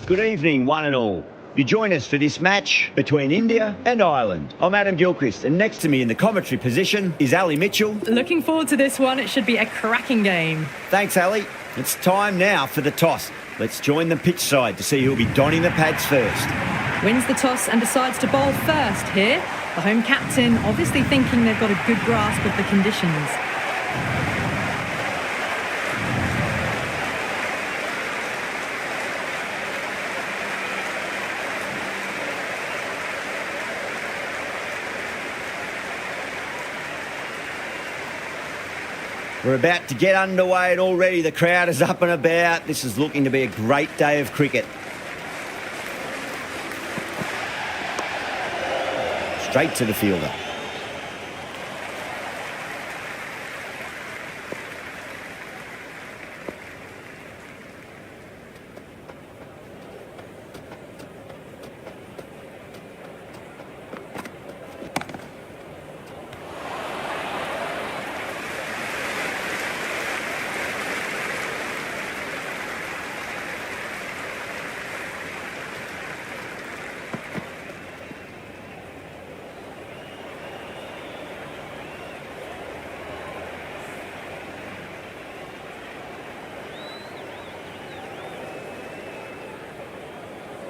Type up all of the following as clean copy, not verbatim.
Good evening, one and all. You join us for this match between India and Ireland. I'm Adam Gilchrist, and next to me in the commentary position is Ali Mitchell. Looking forward to this one. It should be a cracking game. Thanks, Ali. It's time now for the toss. Let's join the pitch side to see who'll be donning the pads first. Wins the toss and decides to bowl first here. The home captain obviously thinking they've got a good grasp of the conditions. We're about to get underway and already the crowd is up and about. This is looking to be a great day of cricket. Straight to the fielder.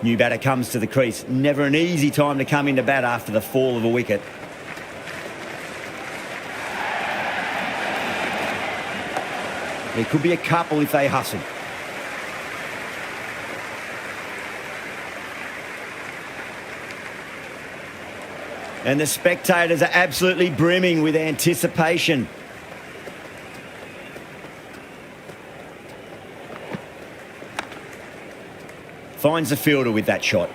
New batter comes to the crease. Never an easy time to come into bat after the fall of a wicket. There could be a couple if they hustle. And the spectators are absolutely brimming with anticipation. Finds the fielder with that shot.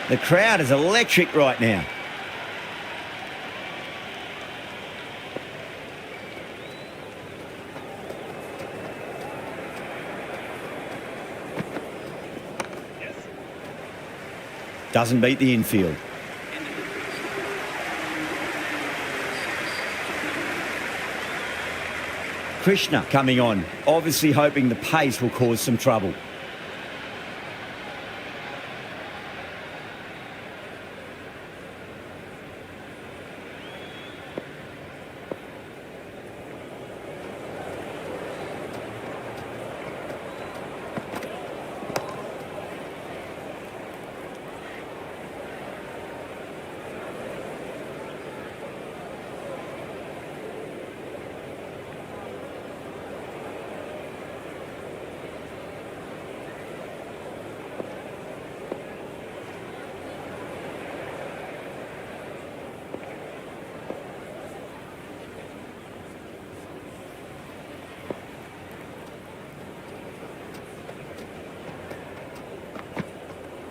The crowd is electric right now. Doesn't beat the infield. Krishna coming on, obviously hoping the pace will cause some trouble.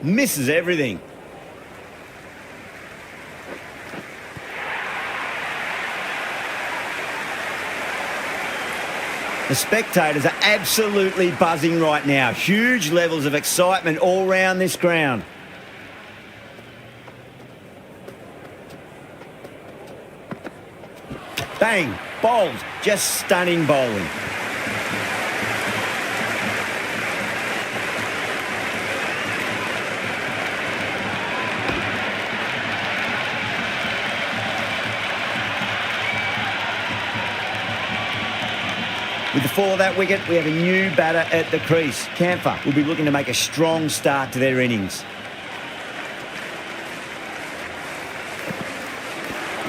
Misses everything. The spectators are absolutely buzzing right now. Huge levels of excitement all round this ground. Bang, bowled, just stunning bowling. With the fall of that wicket, we have a new batter at the crease. Camphor will be looking to make a strong start to their innings.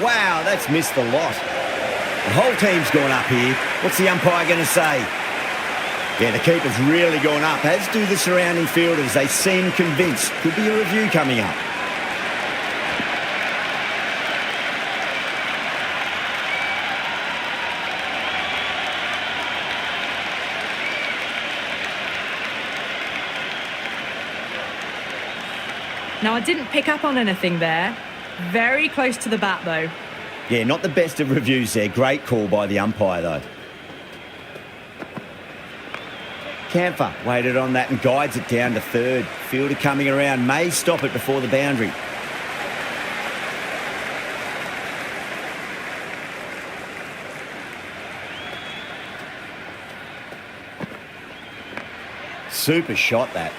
Wow, that's missed the lot. The whole team's gone up here. What's the umpire going to say? Yeah, the keeper's really gone up, as do the surrounding fielders. They seem convinced. Could be a review coming up. Now, I didn't pick up on anything there. Very close to the bat, though. Yeah, not the best of reviews there. Great call by the umpire, though. Camphor waited on that and guides it down to third. Fielder coming around, may stop it before the boundary. Super shot, that.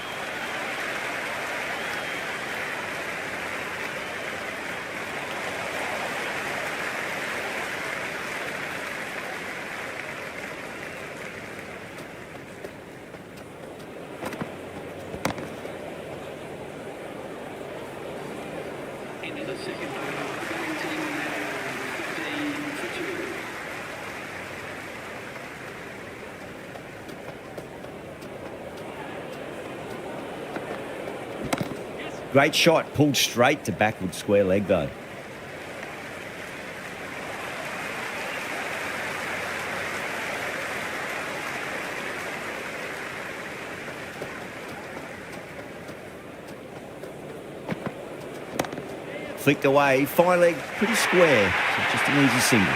Into the second over, batting team now 15 for 2. Great shot, pulled straight to backward square leg, though. Flicked away, fine leg, pretty square. So just an easy single.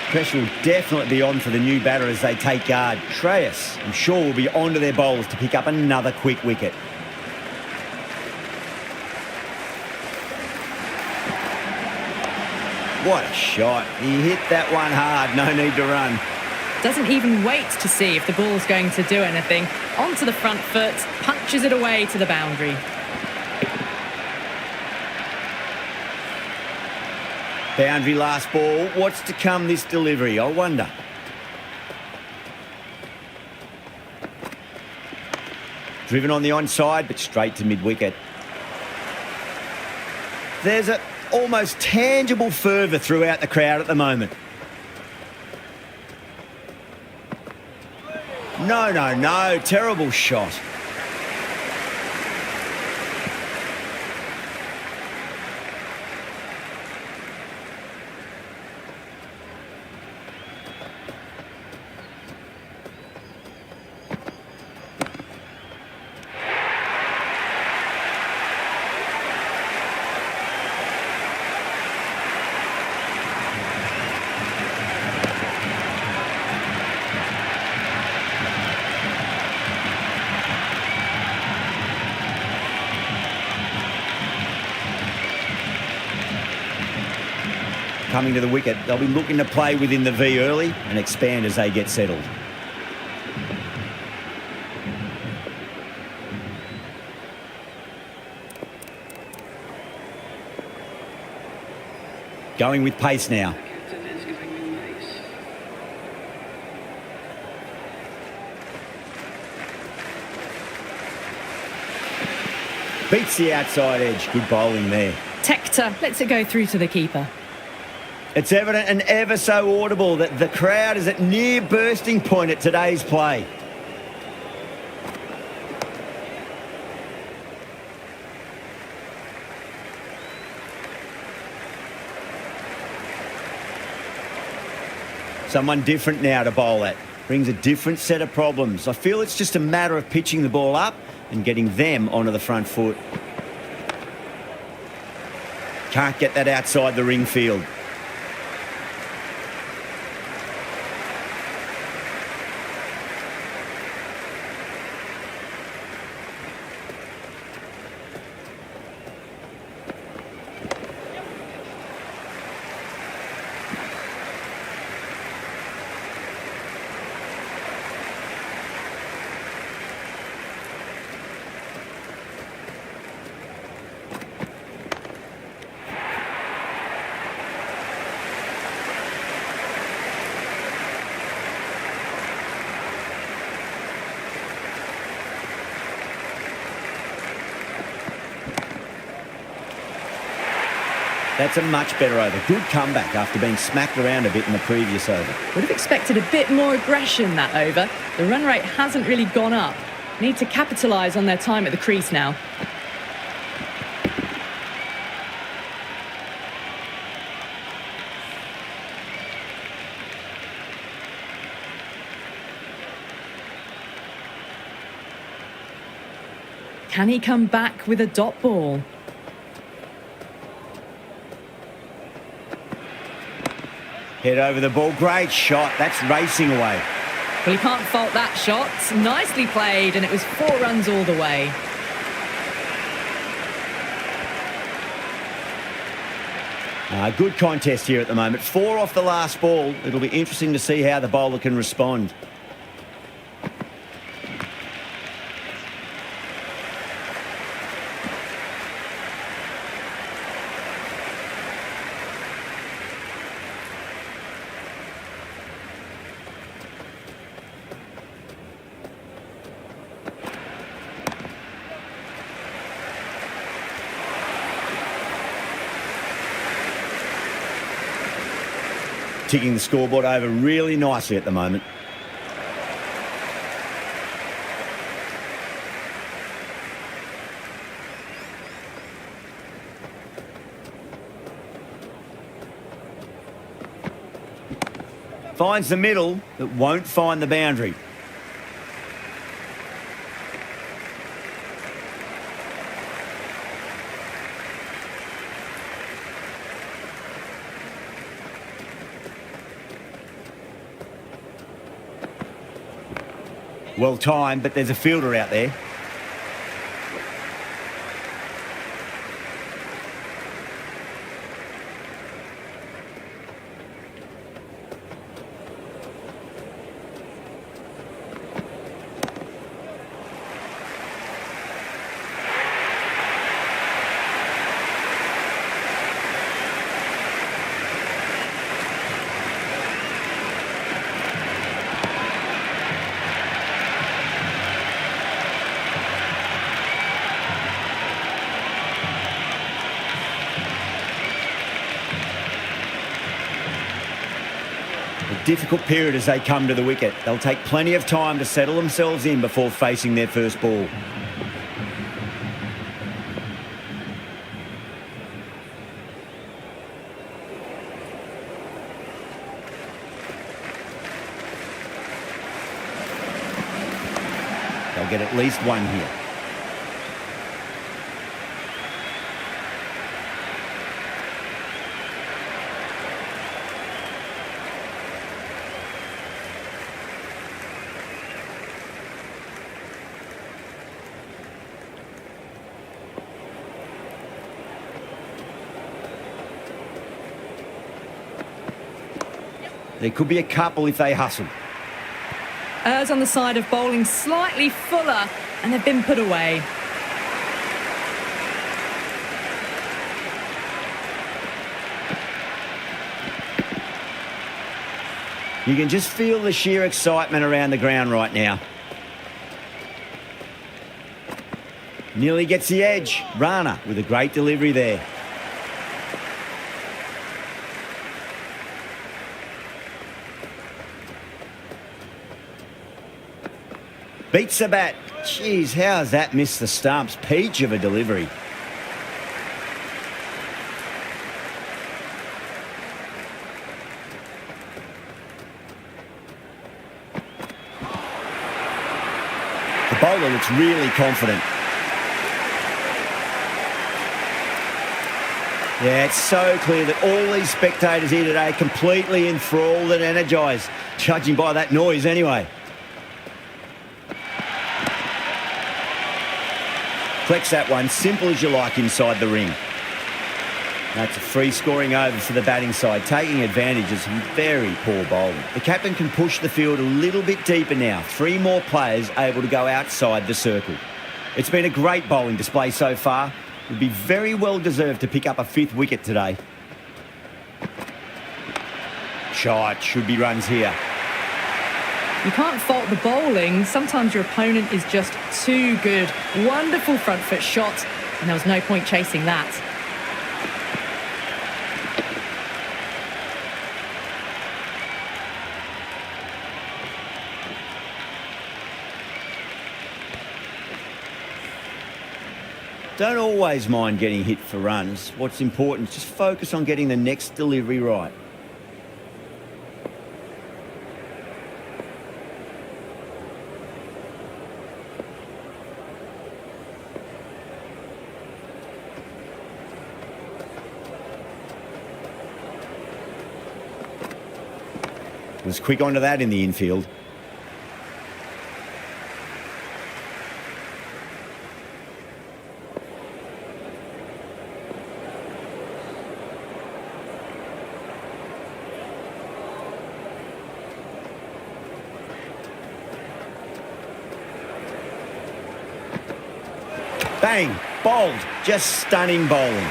Pressure will definitely be on for the new batter as they take guard. Shreyas, I'm sure, will be on to their bowlers to pick up another quick wicket. What a shot. He hit that one hard. No need to run. Doesn't even wait to see if the ball's going to do anything. Onto the front foot, punches it away to the boundary. Boundary last ball. What's to come this delivery? I wonder. Driven on the onside, but straight to mid-wicket. There's a almost tangible fervour throughout the crowd at the moment. No. Terrible shot. Coming to the wicket, they'll be looking to play within the V early and expand as they get settled. Going with pace now. Captain is going with pace. Beats the outside edge. Good bowling there. Tector lets it go through to the keeper. It's evident and ever so audible that the crowd is at near bursting point at today's play. Someone different now to bowl at. Brings a different set of problems. I feel it's just a matter of pitching the ball up and getting them onto the front foot. Can't get that outside the ring field. That's a much better over. Good comeback after being smacked around a bit in the previous over. Would have expected a bit more aggression that over. The run rate hasn't really gone up. Need to capitalise on their time at the crease now. Can he come back with a dot ball? Head over the ball. Great shot. That's racing away. Well, he can't fault that shot. Nicely played, and it was 4 runs all the way. Good contest here at the moment. 4 off the last ball. It'll be interesting to see how the bowler can respond. Ticking the scoreboard over really nicely at the moment. Finds the middle, but won't find the boundary. Well timed, but there's a fielder out there. Difficult period as they come to the wicket. They'll take plenty of time to settle themselves in before facing their first ball. They'll get at least one here. There could be a couple if they hustle. Errs on the side of bowling slightly fuller, and they've been put away. You can just feel the sheer excitement around the ground right now. Nearly gets the edge. Rana with a great delivery there. Beats the bat. Jeez, how has that missed the stumps? Peach of a delivery. The bowler looks really confident. Yeah, it's so clear that all these spectators here today are completely enthralled and energised, judging by that noise anyway. Flex that one, simple as you like inside the ring. That's a free scoring over for the batting side, taking advantage of some very poor bowling. The captain can push the field a little bit deeper now. 3 more players able to go outside the circle. It's been a great bowling display so far. Would be very well deserved to pick up a 5th wicket today. Shot, should be runs here. You can't fault the bowling. Sometimes your opponent is just too good. Wonderful front foot shot, and there was no point chasing that. Don't always mind getting hit for runs. What's important is just focus on getting the next delivery right. Was quick onto that in the infield. Bang! Bowled. Just stunning bowling.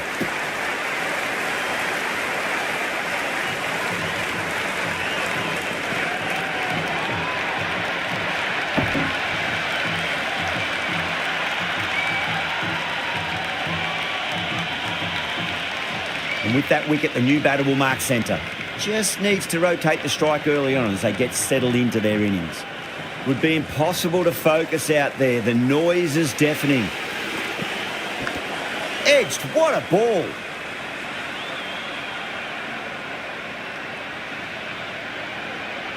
And with that wicket, the new batter will mark centre. Just needs to rotate the strike early on as they get settled into their innings. Would be impossible to focus out there. The noise is deafening. Edged. What a ball.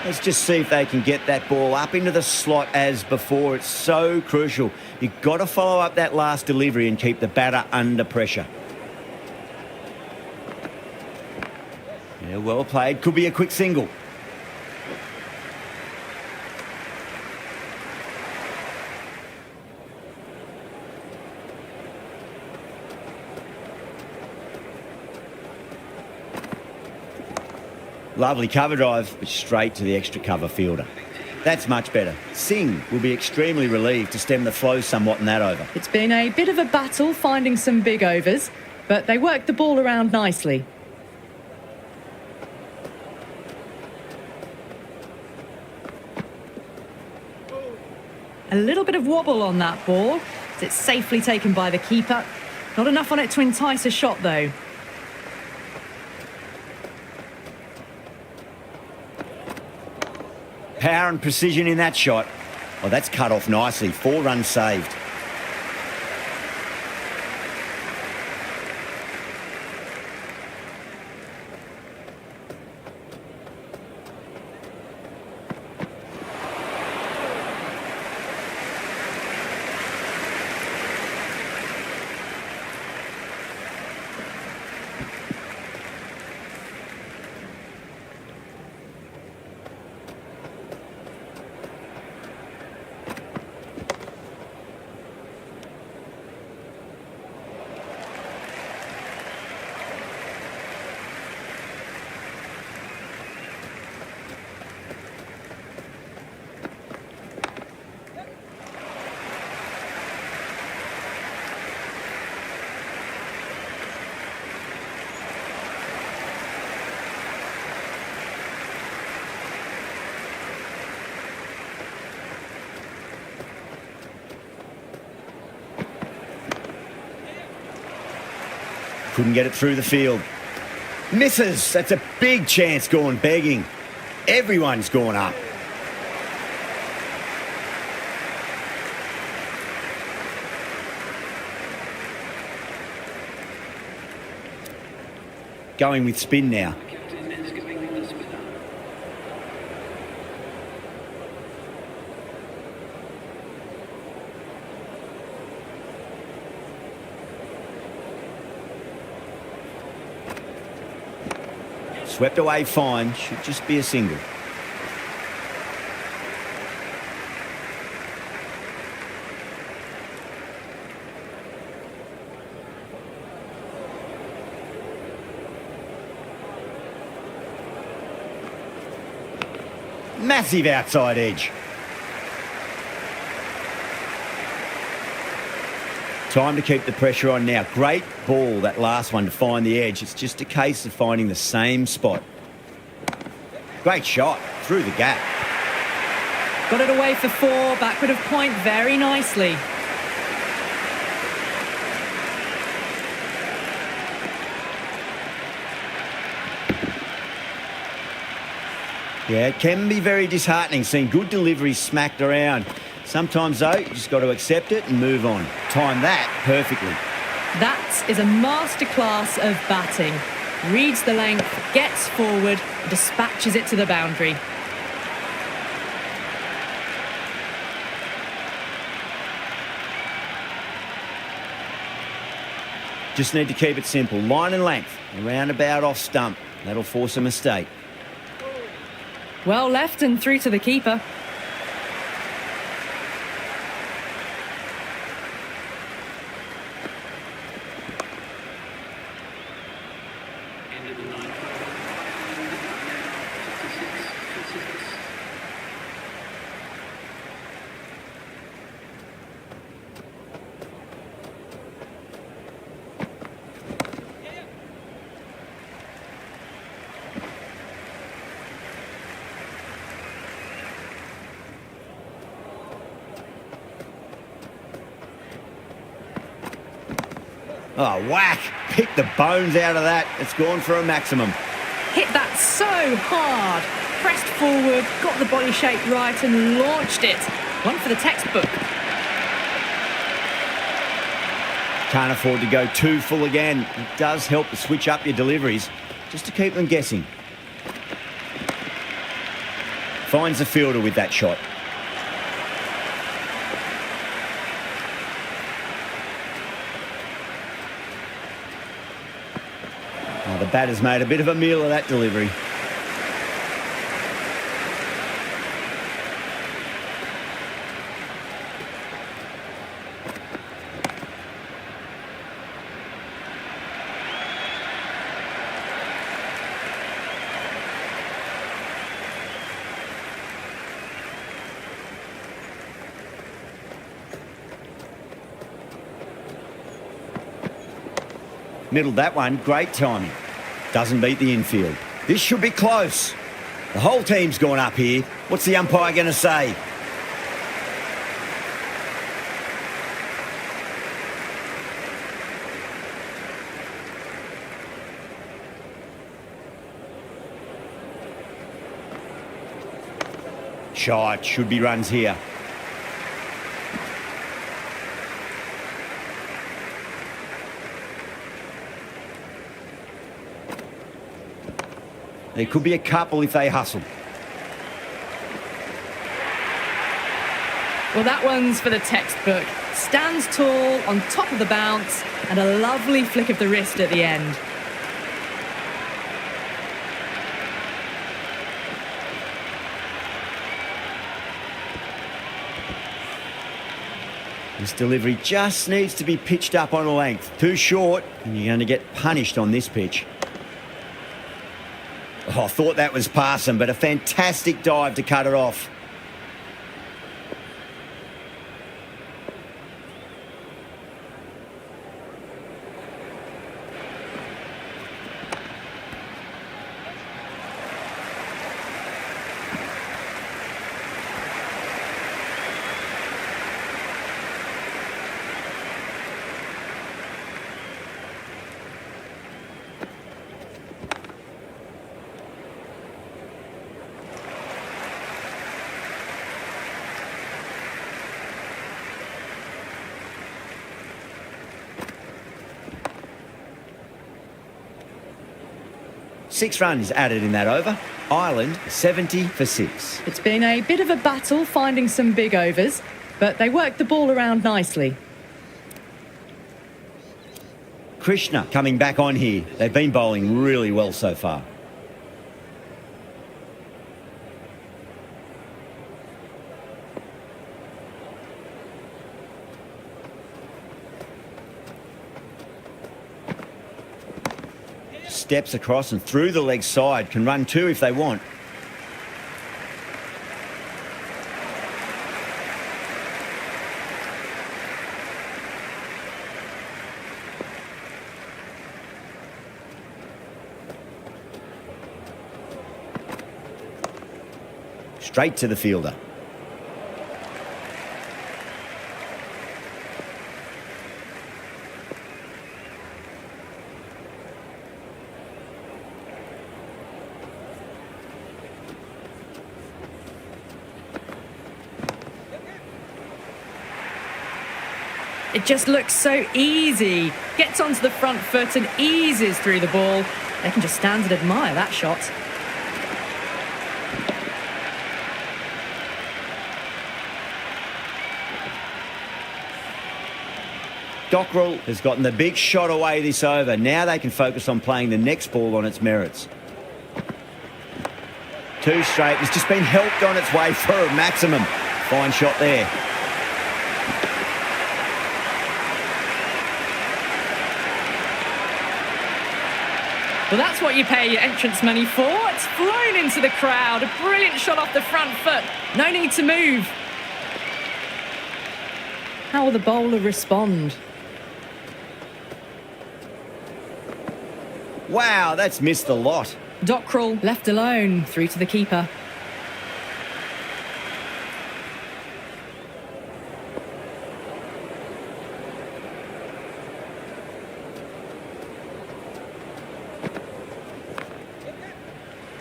Let's just see if they can get that ball up into the slot as before. It's so crucial. You've got to follow up that last delivery and keep the batter under pressure. Yeah, well played. Could be a quick single. Lovely cover drive, but straight to the extra cover fielder. That's much better. Singh will be extremely relieved to stem the flow somewhat in that over. It's been a bit of a battle finding some big overs, but they worked the ball around nicely. A little bit of wobble on that ball. It's safely taken by the keeper. Not enough on it to entice a shot, though. Power and precision in that shot. Oh, that's cut off nicely. 4 runs saved. Couldn't get it through the field. Misses. That's a big chance gone begging. Everyone's gone up. Going with spin now. Swept away fine. Should just be a single. Massive outside edge. Time to keep the pressure on now. Great ball, that last one, to find the edge. It's just a case of finding the same spot. Great shot through the gap. Got it away for 4, backward of point very nicely. Yeah, it can be very disheartening seeing good deliveries smacked around. Sometimes, though, you just got to accept it and move on. Time that perfectly. That is a masterclass of batting. Reads the length, gets forward, dispatches it to the boundary. Just need to keep it simple. Line and length, around about off stump. That'll force a mistake. Well left and through to the keeper. End of the ninth over. 56 for Sixes. Oh, whack! Pick the bones out of that. It's gone for a maximum. Hit that so hard. Pressed forward, got the body shape right and launched it. One for the textbook. Can't afford to go too full again. It does help to switch up your deliveries, just to keep them guessing. Finds the fielder with that shot. Oh, the batter's made a bit of a meal of that delivery. Middled that one, great timing. Doesn't beat the infield. This should be close. The whole team's gone up here. What's the umpire going to say? Shot, should be runs here. There could be a couple if they hustle. Well, that one's for the textbook. Stands tall, on top of the bounce, and a lovely flick of the wrist at the end. This delivery just needs to be pitched up on a length. Too short, and you're going to get punished on this pitch. Oh, I thought that was passing, but a fantastic dive to cut it off. Six runs added in that over. Ireland 70 for 6. It's been a bit of a battle finding some big overs, but they worked the ball around nicely. Krishna coming back on here. They've been bowling really well so far. Steps across and through the leg side. Can run two if they want. Straight to the fielder. It just looks so easy. Gets onto the front foot and eases through the ball. They can just stand and admire that shot. Dockrell has gotten the big shot away this over. Now they can focus on playing the next ball on its merits. Too straight. It's just been helped on its way for a maximum. Fine shot there. Well, that's what you pay your entrance money for. It's flown into the crowd. A brilliant shot off the front foot. No need to move. How will the bowler respond? Wow, that's missed a lot. Dockrell left alone, through to the keeper.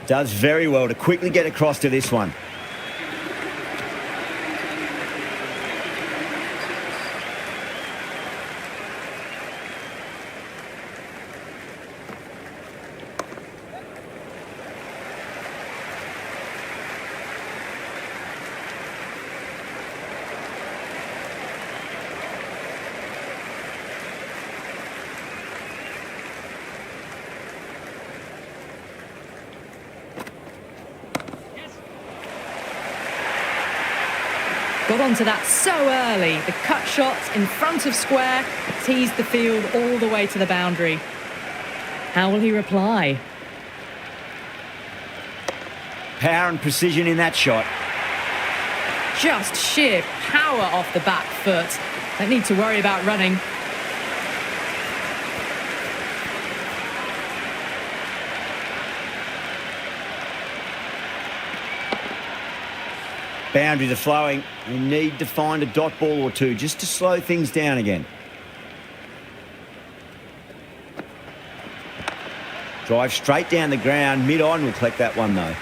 Does very well to quickly get across to this one. Got onto that so early. The cut shot in front of square teased the field all the way to the boundary. How will he reply? Power and precision in that shot. Just sheer power off the back foot. Don't need to worry about running. Boundaries are flowing. We need to find a dot ball or two just to slow things down again. Drive straight down the ground. Mid-on will collect that one though.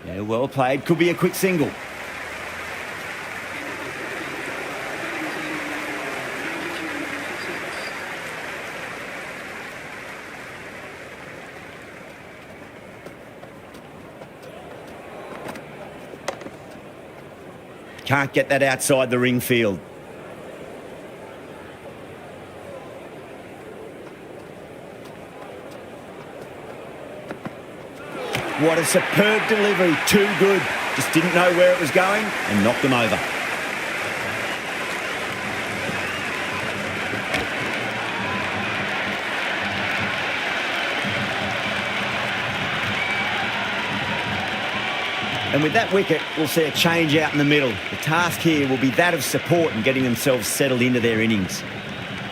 Yeah, well played. Could be a quick single. Can't get that outside the ring field. What a superb delivery. Too good. Just didn't know where it was going and knocked them over. And with that wicket, we'll see a change out in the middle. The task here will be that of support and getting themselves settled into their innings.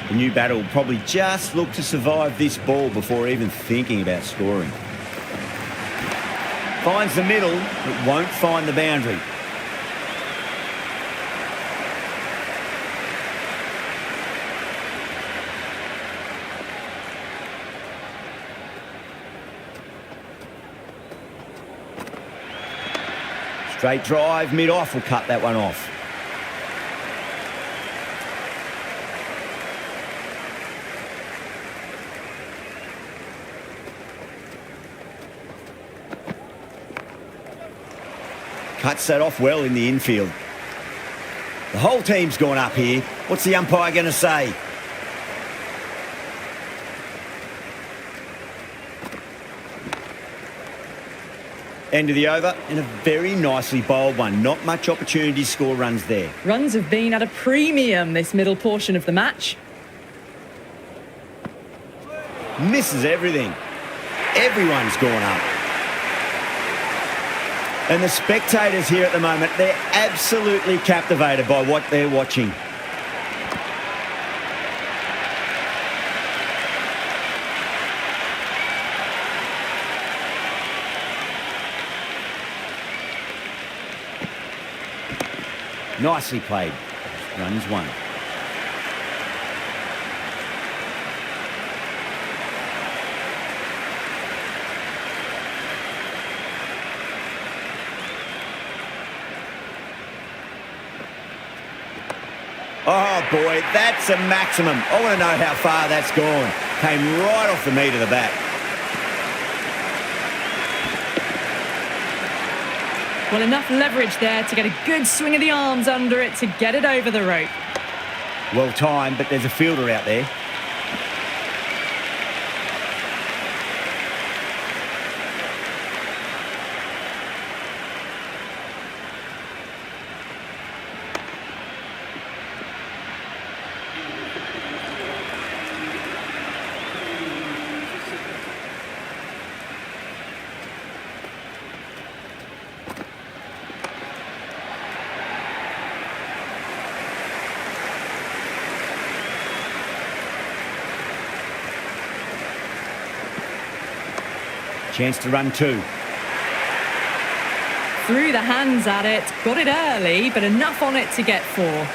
The new batter will probably just look to survive this ball before even thinking about scoring. Finds the middle, but won't find the boundary. Straight drive, mid-off will cut that one off. Cuts that off well in the infield. The whole team's gone up here. What's the umpire going to say? End of the over, and a very nicely bowled one. Not much opportunity to score runs there. Runs have been at a premium this middle portion of the match. Misses everything. Everyone's gone up. And the spectators here at the moment, they're absolutely captivated by what they're watching. Nicely played. Runs one. Oh, boy, that's a maximum. I want to know how far that's gone. Came right off the meat of the bat. Well, enough leverage there to get a good swing of the arms under it to get it over the rope. Well timed, but there's a fielder out there. Chance to run 2. Threw the hands at it, got it early, but enough on it to get 4.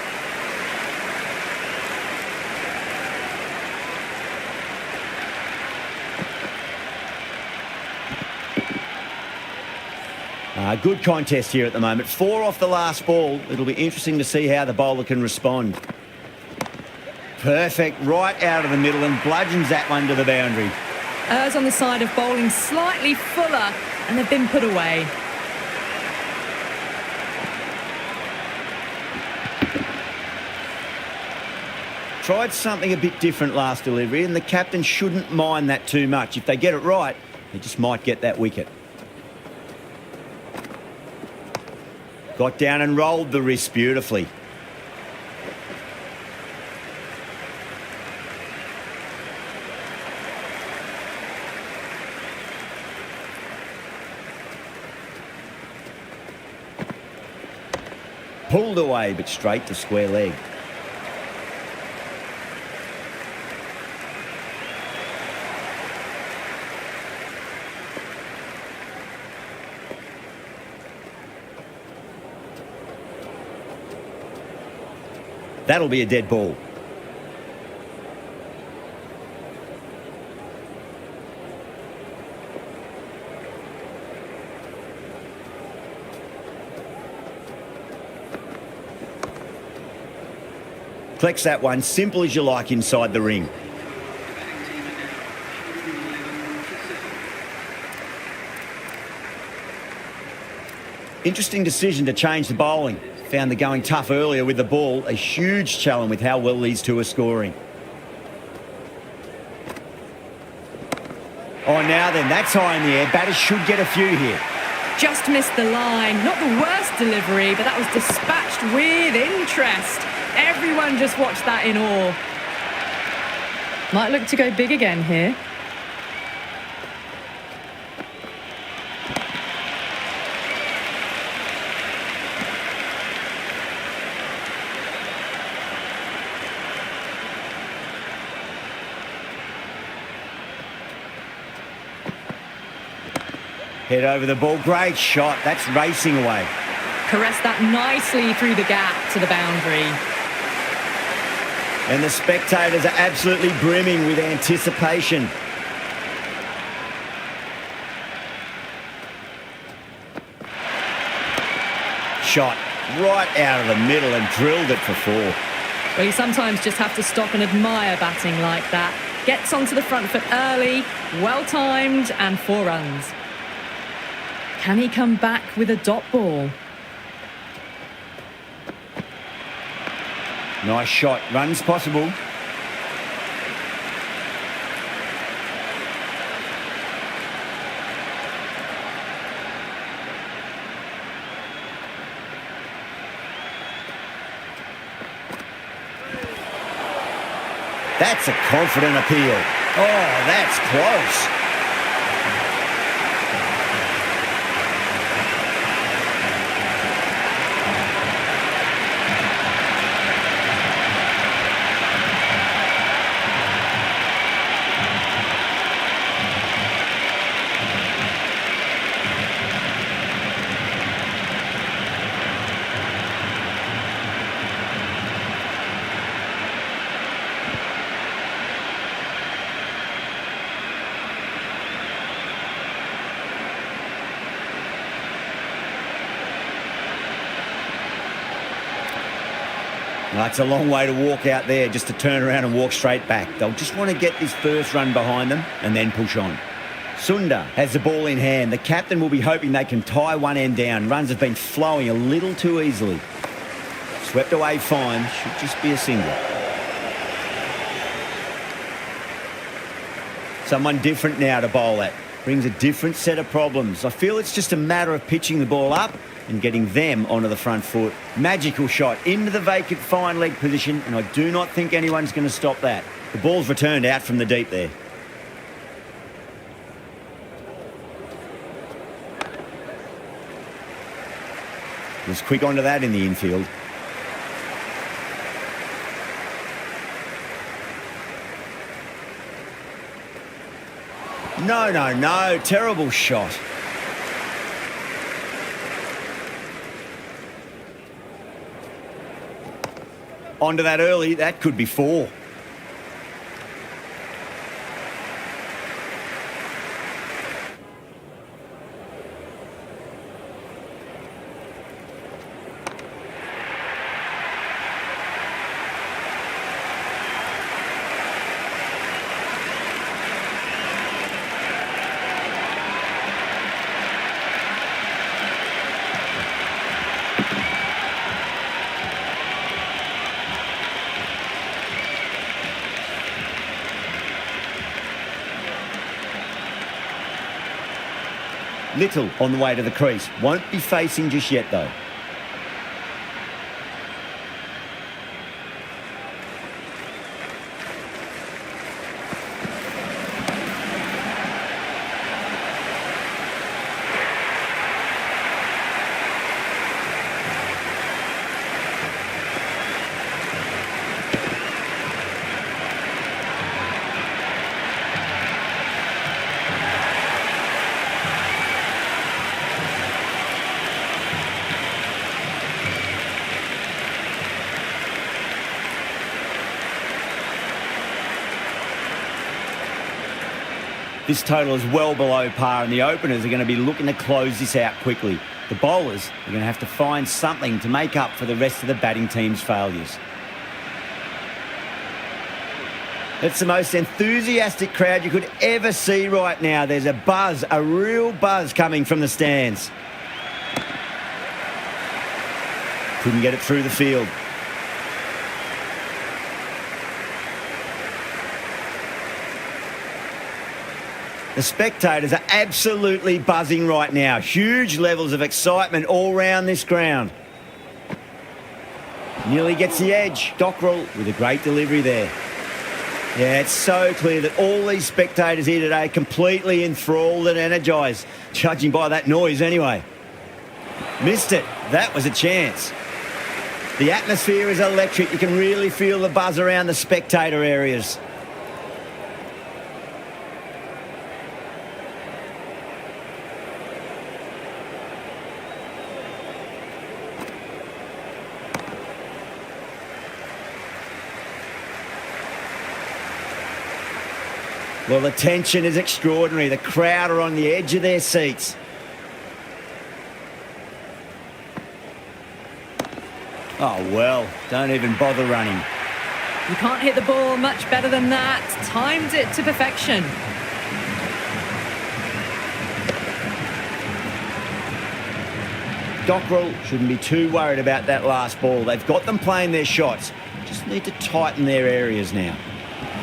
Good contest here at the moment. 4 off the last ball. It'll be interesting to see how the bowler can respond. Perfect, right out of the middle and bludgeons that one to the boundary. On the side of bowling slightly fuller, and they've been put away. Tried something a bit different last delivery, and the captain shouldn't mind that too much. If they get it right, they just might get that wicket. Got down and rolled the wrist beautifully. Pulled away, but straight to square leg. That'll be a dead ball. Collects that one, simple as you like inside the ring. Interesting decision to change the bowling. Found the going tough earlier with the ball. A huge challenge with how well these two are scoring. Oh, now then, that's high in the air. Batters should get a few here. Just missed the line. Not the worst delivery, but that was dispatched with interest. Everyone just watched that in awe. Might look to go big again here. Head over the ball. Great shot. That's racing away. Caressed that nicely through the gap to the boundary. And the spectators are absolutely brimming with anticipation. Shot right out of the middle and drilled it for 4. Well, you sometimes just have to stop and admire batting like that. Gets onto the front foot early, well-timed, and 4 runs. Can he come back with a dot ball? Nice shot. Runs possible. That's a confident appeal. Oh, that's close. Well, that's a long way to walk out there, just to turn around and walk straight back. They'll just want to get this first run behind them and then push on. Sundar has the ball in hand. The captain will be hoping they can tie one end down. Runs have been flowing a little too easily. Swept away fine. Should just be a single. Someone different now to bowl at. Brings a different set of problems. I feel it's just a matter of pitching the ball up and getting them onto the front foot. Magical shot into the vacant fine leg position, and I do not think anyone's going to stop that. The ball's returned out from the deep there. Was quick onto that in the infield. No. Terrible shot. Onto that early. That could be 4. Little on the way to the crease. Won't be facing just yet, though. This total is well below par, and the openers are going to be looking to close this out quickly. The bowlers are going to have to find something to make up for the rest of the batting team's failures. It's the most enthusiastic crowd you could ever see right now. There's a buzz, a real buzz coming from the stands. Couldn't get it through the field. The spectators are absolutely buzzing right now. Huge levels of excitement all round this ground. Nearly gets the edge. Dockrell with a great delivery there. Yeah, it's so clear that all these spectators here today are completely enthralled and energised, judging by that noise anyway. Missed it. That was a chance. The atmosphere is electric. You can really feel the buzz around the spectator areas. Well, the tension is extraordinary. The crowd are on the edge of their seats. Oh, well, don't even bother running. You can't hit the ball much better than that. Timed it to perfection. Dockrell shouldn't be too worried about that last ball. They've got them playing their shots. Just need to tighten their areas now.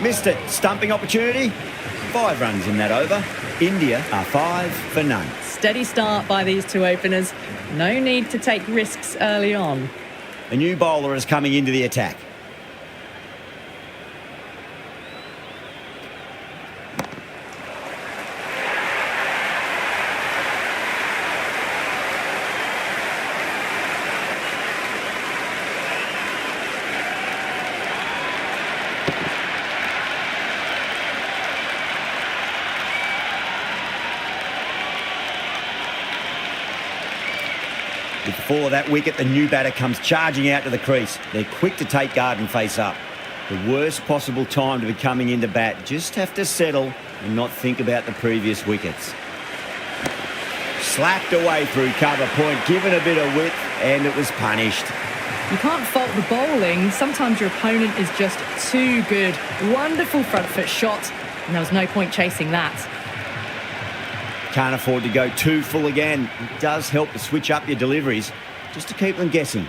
Missed it. Stumping opportunity. 5 runs in that over. India are 5 for none. Steady start by these two openers. No need to take risks early on. A new bowler is coming into the attack. With the fall of that wicket, the new batter comes charging out to the crease. They're quick to take guard and face up. The worst possible time to be coming into bat. Just have to settle and not think about the previous wickets. Slapped away through cover point, given a bit of width, and it was punished. You can't fault the bowling. Sometimes your opponent is just too good. Wonderful front foot shot, and there was no point chasing that. Can't afford to go too full again. It does help to switch up your deliveries, just to keep them guessing.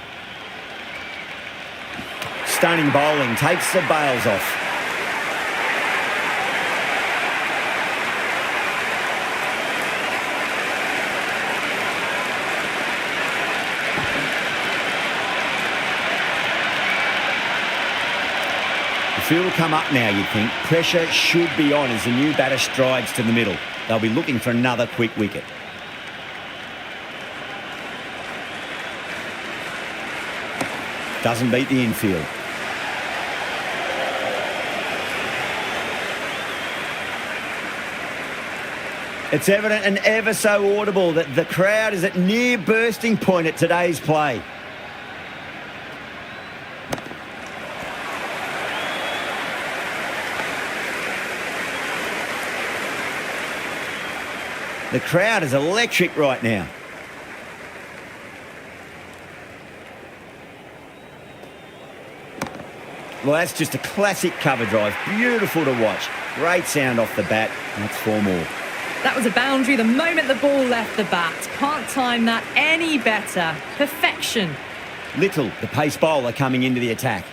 Stunning bowling, takes the bails off. The field will come up now, you'd think. Pressure should be on as the new batter strides to the middle. They'll be looking for another quick wicket. Doesn't beat the infield. It's evident and ever so audible that the crowd is at near bursting point at today's play. The crowd is electric right now. Well, that's just a classic cover drive. Beautiful to watch. Great sound off the bat. That's 4 more. That was a boundary the moment the ball left the bat. Can't time that any better. Perfection. Little, the pace bowler, coming into the attack.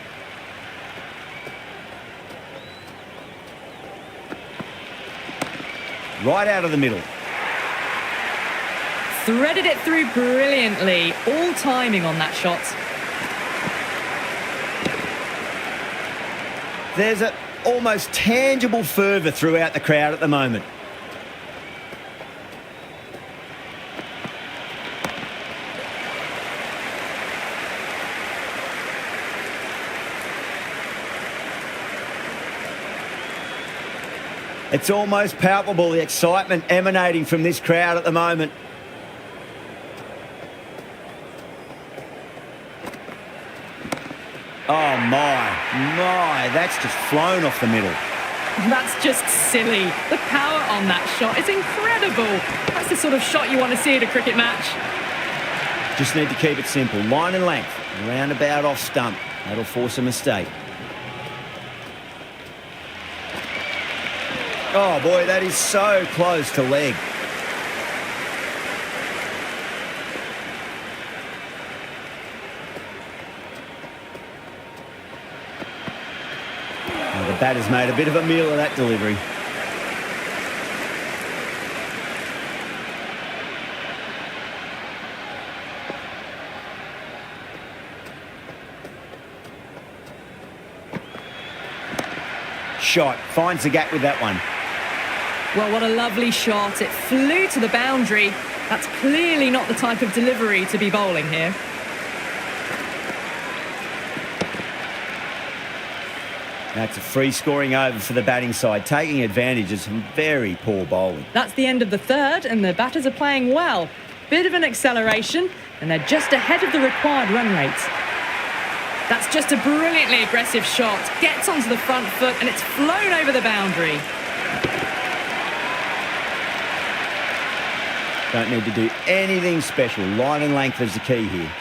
Right out of the middle. Threaded it through brilliantly. All timing on that shot. There's an almost tangible fervour throughout the crowd at the moment. It's almost palpable, the excitement emanating from this crowd at the moment. Oh my, that's just flown off the middle. That's just silly. The power on that shot is incredible. That's the sort of shot you want to see at a cricket match. Just need to keep it simple. Line and length, roundabout off stump. That'll force a mistake. Oh boy, that is so close to leg. The batter's made a bit of a meal of that delivery. Shot, finds the gap with that one. Well, what a lovely shot. It flew to the boundary. That's clearly not the type of delivery to be bowling here. That's a free scoring over for the batting side, taking advantage of some very poor bowling. That's the end of the third, and the batters are playing well. Bit of an acceleration, and they're just ahead of the required run rate. That's just a brilliantly aggressive shot. Gets onto the front foot, and it's flown over the boundary. Don't need to do anything special. Line and length is the key here.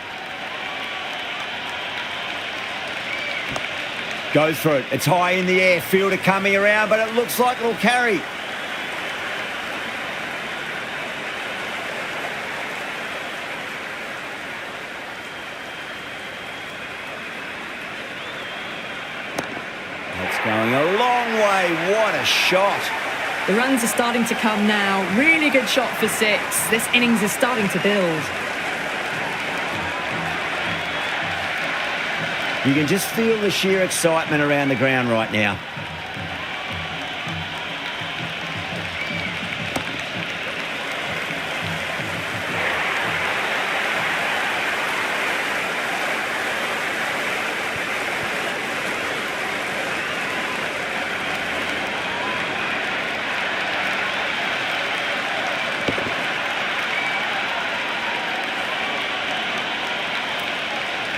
Goes for it. It's high in the air. Fielder coming around, but it looks like it'll carry. That's going a long way. What a shot. The runs are starting to come now. Really good shot for 6. This innings is starting to build. You can just feel the sheer excitement around the ground right now.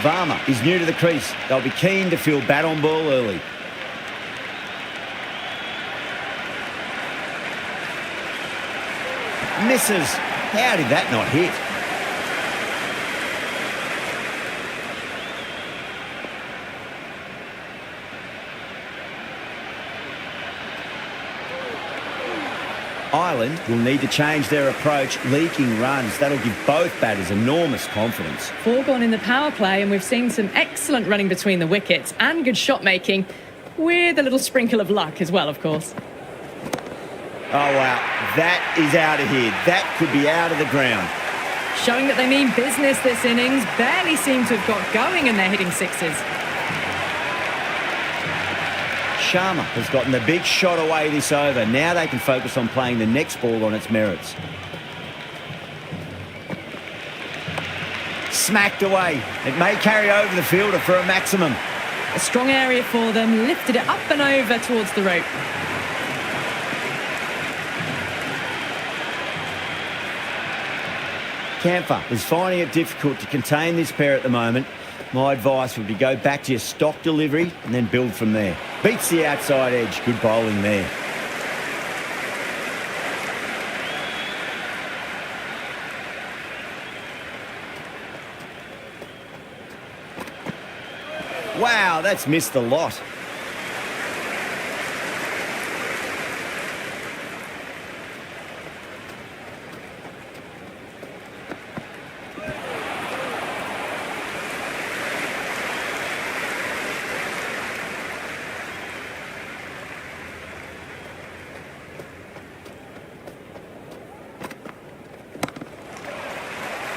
Varma is new to the crease. They'll be keen to field bat on ball early. Misses. How did that not hit? Ireland will need to change their approach, leaking runs. That'll give both batters enormous confidence. 4 gone in the power play, and we've seen some excellent running between the wickets and good shot making, with a little sprinkle of luck as well, of course. Oh, wow. That is out of here. That could be out of the ground. Showing that they mean business this innings. Barely seem to have got going, and they're hitting sixes. Sharma has gotten the big shot away this over. Now they can focus on playing the next ball on its merits. Smacked away. It may carry over the fielder for a maximum. A strong area for them. Lifted it up and over towards the rope. Camphor is finding it difficult to contain this pair at the moment. My advice would be go back to your stock delivery and then build from there. Beats the outside edge. Good bowling there. Wow, that's missed the lot.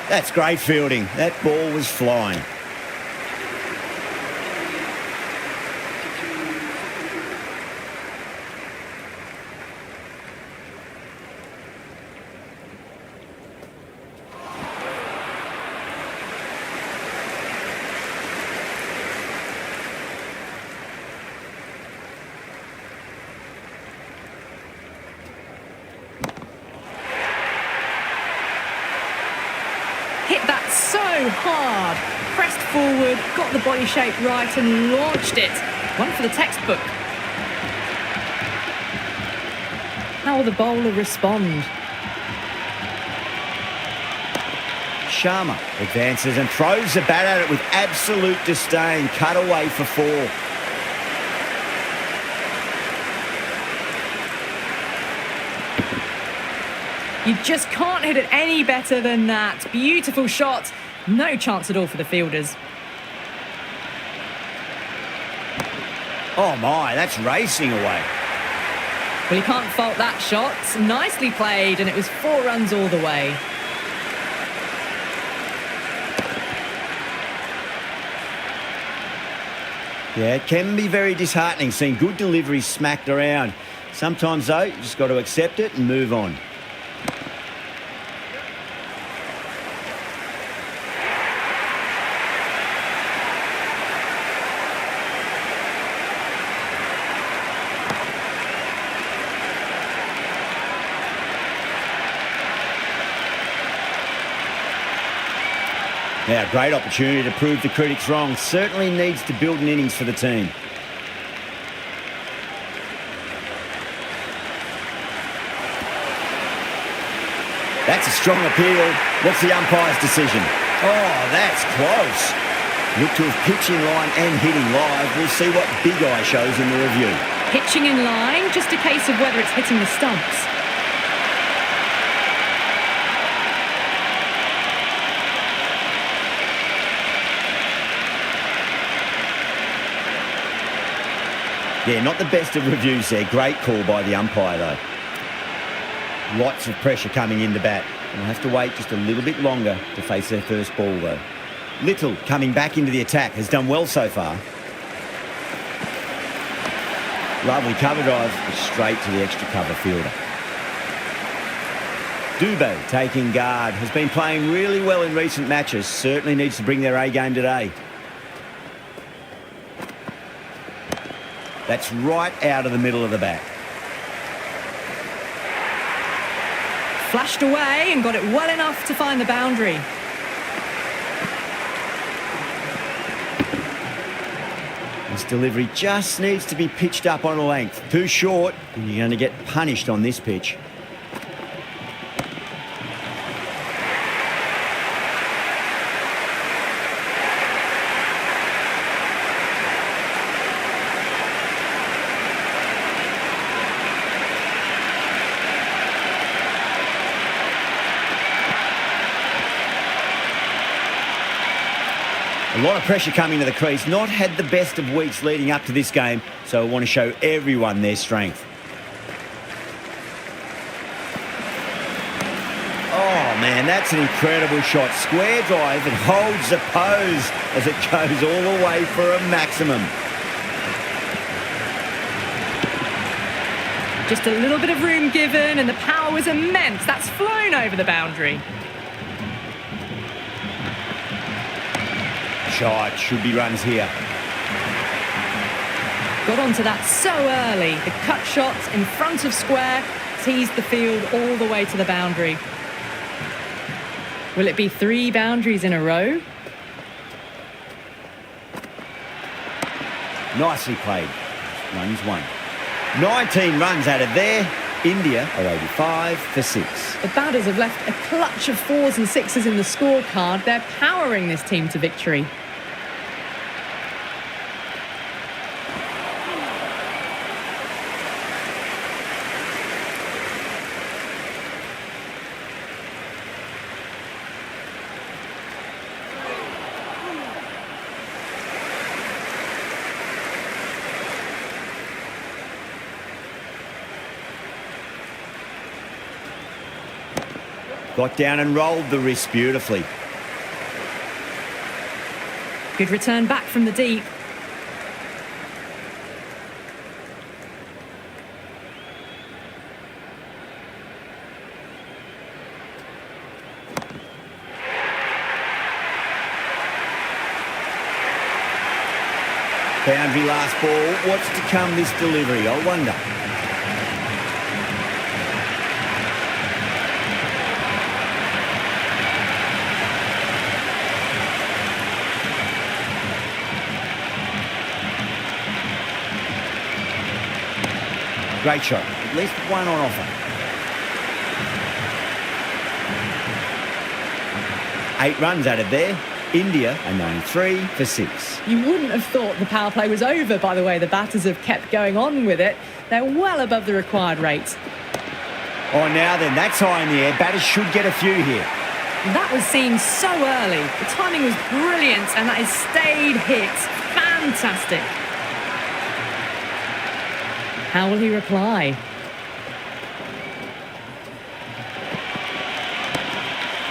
That's great fielding. That ball was flying. Hit that so hard. Pressed forward, got the body shape right and launched it. One for the textbook. How will the bowler respond? Sharma advances and throws the bat at it with absolute disdain. Cut away for 4. You just can't hit it any better than that. Beautiful shot. No chance at all for the fielders. Oh my, that's racing away. Well, you can't fault that shot. Nicely played, and it was 4 runs all the way. Yeah, it can be very disheartening seeing good deliveries smacked around. Sometimes, though, you just got to accept it and move on. Now, great opportunity to prove the critics wrong. Certainly needs to build an innings for the team. That's a strong appeal. What's the umpire's decision? Oh, that's close. Look to have pitch in line and hitting live. We'll see what Big Eye shows in the review. Pitching in line, just a case of whether it's hitting the stumps. Yeah, not the best of reviews there. Great call by the umpire, though. Lots of pressure coming in the bat. And we'll have to wait just a little bit longer to face their first ball, though. Little coming back into the attack. Has done well so far. Lovely cover drive. Straight to the extra cover fielder. Dubé taking guard. Has been playing really well in recent matches. Certainly needs to bring their A game today. That's right out of the middle of the bat. Flashed away and got it well enough to find the boundary. This delivery just needs to be pitched up on a length. Too short, and you're going to get punished on this pitch. A lot of pressure coming to the crease. Not had the best of weeks leading up to this game, so I want to show everyone their strength. Oh, man, that's an incredible shot. Square drive and holds the pose as it goes all the way for a maximum. Just a little bit of room given, and the power was immense. That's flown over the boundary. Shot, should be runs here. Got onto that so early. The cut shot in front of square teased the field all the way to the boundary. Will it be 3 boundaries in a row? Nicely played. Runs 1. 19 runs out of there. India are 85 for 6. The batters have left a clutch of 4s and 6s in the scorecard. They're powering this team to victory. Got down and rolled the wrist beautifully. Good return back from the deep. Boundary last ball. What's to come this delivery, I wonder. Great shot. At least one on offer. 8 runs out of there. India are 93 for 6. You wouldn't have thought the power play was over by the way the batters have kept going on with it. They're well above the required rate. Oh, now then, that's high in the air. Batters should get a few here. That was seen so early. The timing was brilliant and that has stayed hit. Fantastic. How will he reply?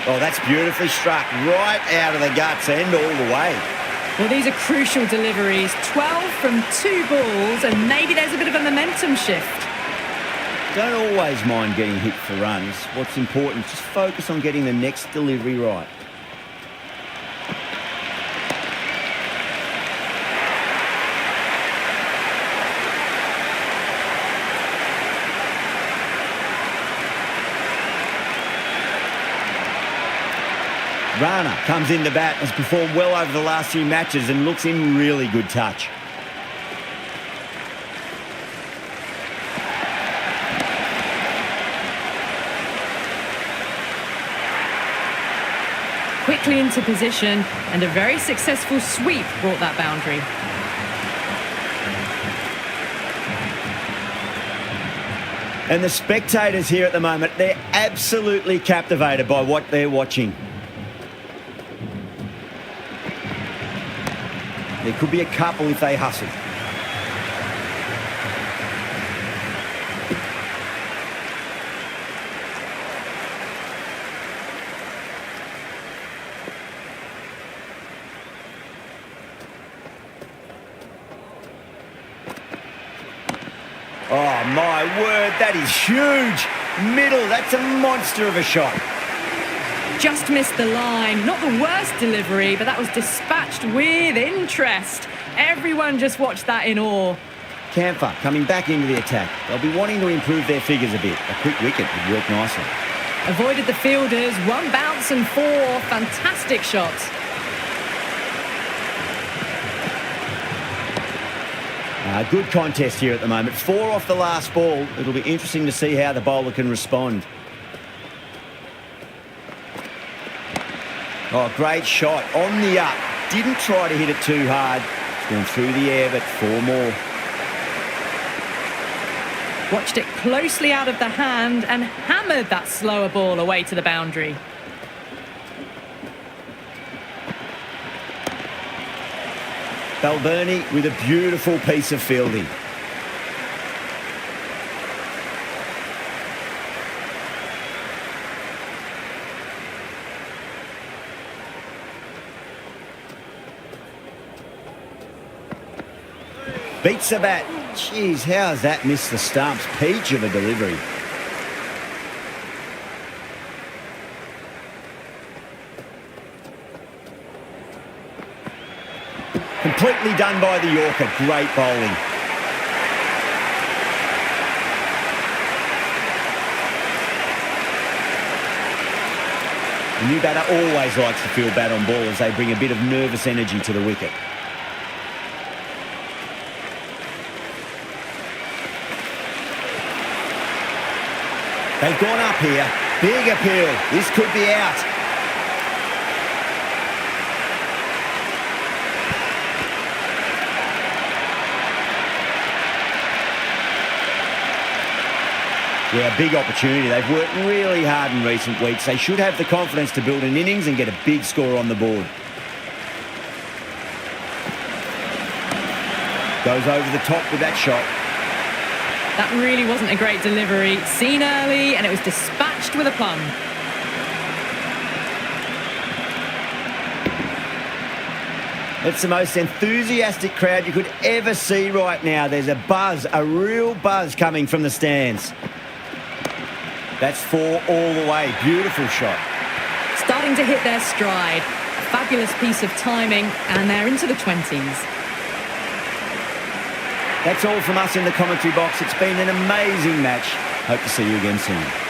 Oh, that's beautifully struck. Right out of the guts and all the way. Well, these are crucial deliveries. 12 from 2 balls, and maybe there's a bit of a momentum shift. Don't always mind getting hit for runs. What's important, just focus on getting the next delivery right. Rana comes in to bat, has performed well over the last few matches and looks in really good touch. Quickly into position, and a very successful sweep brought that boundary. And the spectators here at the moment, they're absolutely captivated by what they're watching. There could be a couple if they hustle. Oh, my word, that is huge. Middle, that's a monster of a shot. Just missed the line. Not the worst delivery, but that was dispatched with interest. Everyone just watched that in awe. Camphor coming back into the attack. They'll be wanting to improve their figures a bit. A quick wicket would work nicely. Avoided the fielders. 1 bounce and 4. Fantastic shots. Good contest here at the moment. 4 off the last ball. It'll be interesting to see how the bowler can respond. Oh, great shot. On the up. Didn't try to hit it too hard. It's gone through the air, but 4 more. Watched it closely out of the hand and hammered that slower ball away to the boundary. Balbirnie with a beautiful piece of fielding. Beats the bat. Jeez, how has that missed the stumps? Peach of a delivery. Completely done by the Yorker. Great bowling. The new batter always likes to field bat on ball as they bring a bit of nervous energy to the wicket. They've gone up here. Big appeal. This could be out. Yeah, big opportunity. They've worked really hard in recent weeks. They should have the confidence to build an innings and get a big score on the board. Goes over the top with that shot. That really wasn't a great delivery. Seen early, and it was dispatched with a plum. It's the most enthusiastic crowd you could ever see right now. There's a buzz, a real buzz coming from the stands. That's 4 all the way. Beautiful shot. Starting to hit their stride. A fabulous piece of timing, and they're into the 20s. That's all from us in the commentary box. It's been an amazing match. Hope to see you again soon.